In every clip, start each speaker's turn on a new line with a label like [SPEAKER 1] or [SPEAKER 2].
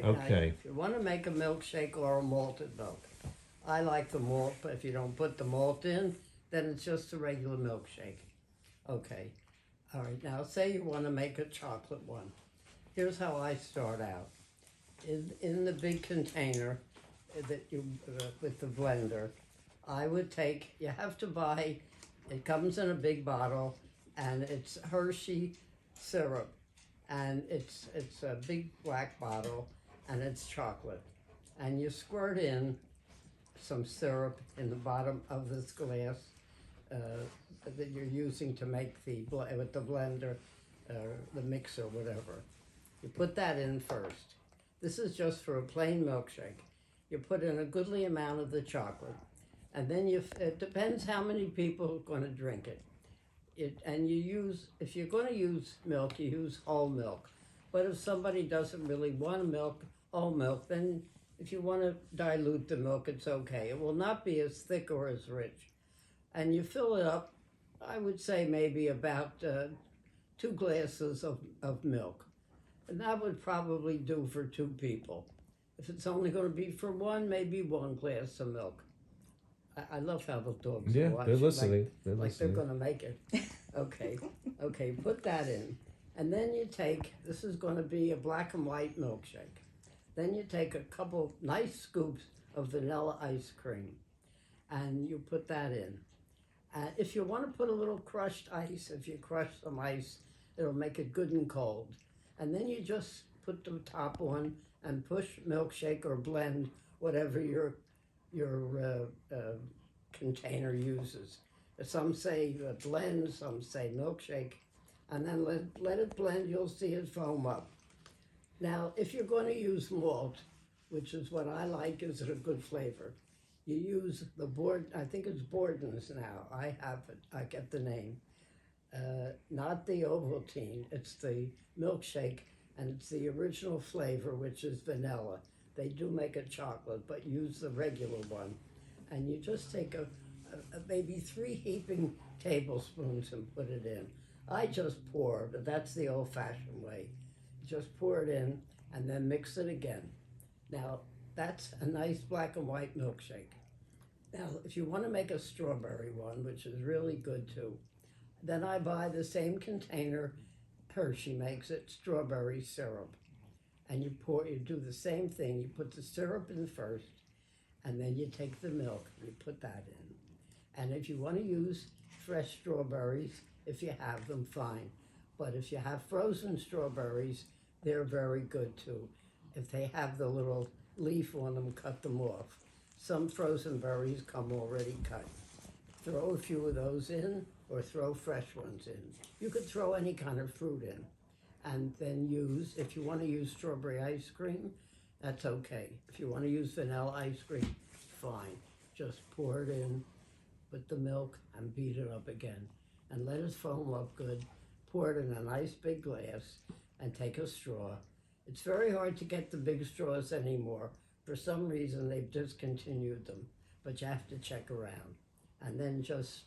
[SPEAKER 1] right, now,
[SPEAKER 2] Okay.
[SPEAKER 1] if you want to make a milkshake or a malted milk, I like the malt, but if you don't put the malt in, then it's just a regular milkshake. Okay, all right, now say you want to make a chocolate one. Here's how I start out. In the big container that you, with the blender, I would take, you have to buy, it comes in a big bottle, and it's Hershey syrup, and it's a big black bottle, and it's chocolate, and you squirt in some syrup in the bottom of this glass uh, that you're using to make with the blender, the mixer, whatever. You put that in first. This is just for a plain milkshake. You put in a goodly amount of the chocolate, and then it depends how many people are going to drink it. And you use, if you're going to use milk, you use whole milk. But if somebody doesn't really want whole milk, then if you want to dilute the milk, it's okay. It will not be as thick or as rich. And you fill it up, I would say maybe about 2 glasses of milk. And that would probably do for 2 people. If it's only going to be for one, maybe 1 glass of milk. I love how the dogs are
[SPEAKER 2] Yeah,
[SPEAKER 1] watching.
[SPEAKER 2] they're listening.
[SPEAKER 1] Like they're going to make it. Okay, okay, put that in. And then you take, this is going to be a black and white milkshake. Then you take a couple nice scoops of vanilla ice cream, and you put that in. If you want to put a little crushed ice, if you crush some ice, it'll make it good and cold. And then you just put the top on and push milkshake or blend, whatever your container uses. Some say blend, some say milkshake, and then let it blend. You'll see it foam up. Now, if you're going to use malt, which is what I like, is it a good flavor, you use I think it's Borden's now. I have it, I get the name. Not the Ovaltine, it's the milkshake, and it's the original flavor, which is vanilla. They do make a chocolate, but use the regular one. And you just take maybe 3 heaping tablespoons and put it in. I just pour, but that's the old-fashioned way. Just pour it in and then mix it again. Now, that's a nice black and white milkshake. Now, if you want to make a strawberry one, which is really good too, then I buy the same container Hershey makes it, strawberry syrup. And you do the same thing. You put the syrup in first, and then you take the milk and you put that in. And if you want to use fresh strawberries, if you have them, fine. But if you have frozen strawberries, they're very good too. If they have the little leaf on them, cut them off. Some frozen berries come already cut. Throw a few of those in, or throw fresh ones in. You could throw any kind of fruit in. And then if you want to use strawberry ice cream, that's okay. If you want to use vanilla ice cream, fine. Just pour it in, put the milk, and beat it up again. And let it foam up good. Pour it in a nice big glass, and take a straw. It's very hard to get the big straws anymore. For some reason, they've discontinued them, but you have to check around. And then just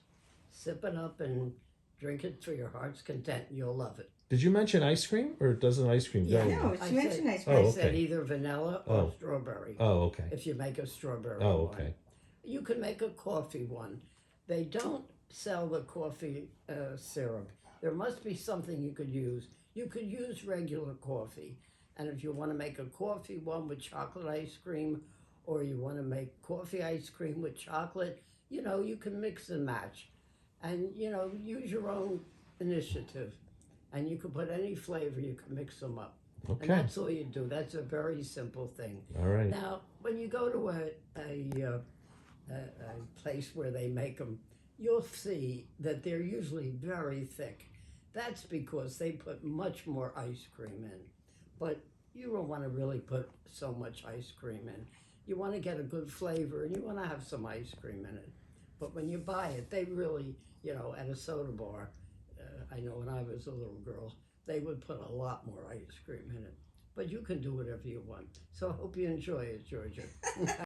[SPEAKER 1] sip it up and drink it to your heart's content, and you'll love it.
[SPEAKER 2] Did you mention ice cream, or doesn't ice cream go?
[SPEAKER 3] Yeah, no, she mentioned ice cream.
[SPEAKER 2] Oh,
[SPEAKER 1] I
[SPEAKER 2] okay.
[SPEAKER 1] said either vanilla or strawberry.
[SPEAKER 2] Oh, okay.
[SPEAKER 1] If you make a strawberry
[SPEAKER 2] Oh,
[SPEAKER 1] one.
[SPEAKER 2] okay.
[SPEAKER 1] You can make a coffee one. They don't sell the coffee syrup. There must be something you could use. You could use regular coffee. And if you want to make a coffee one with chocolate ice cream, or you want to make coffee ice cream with chocolate, you can mix and match. And, use your own initiative. And you can put any flavor, you can mix them up.
[SPEAKER 2] Okay.
[SPEAKER 1] And that's all you do. That's a very simple thing.
[SPEAKER 2] All right.
[SPEAKER 1] Now, when you go to a place where they make them, you'll see that they're usually very thick. That's because they put much more ice cream in. But you don't want to really put so much ice cream in. You want to get a good flavor, and you want to have some ice cream in it. But when you buy it, they really, at a soda bar, I know when I was a little girl, they would put a lot more ice cream in it. But you can do whatever you want. So I hope you enjoy it, Georgia.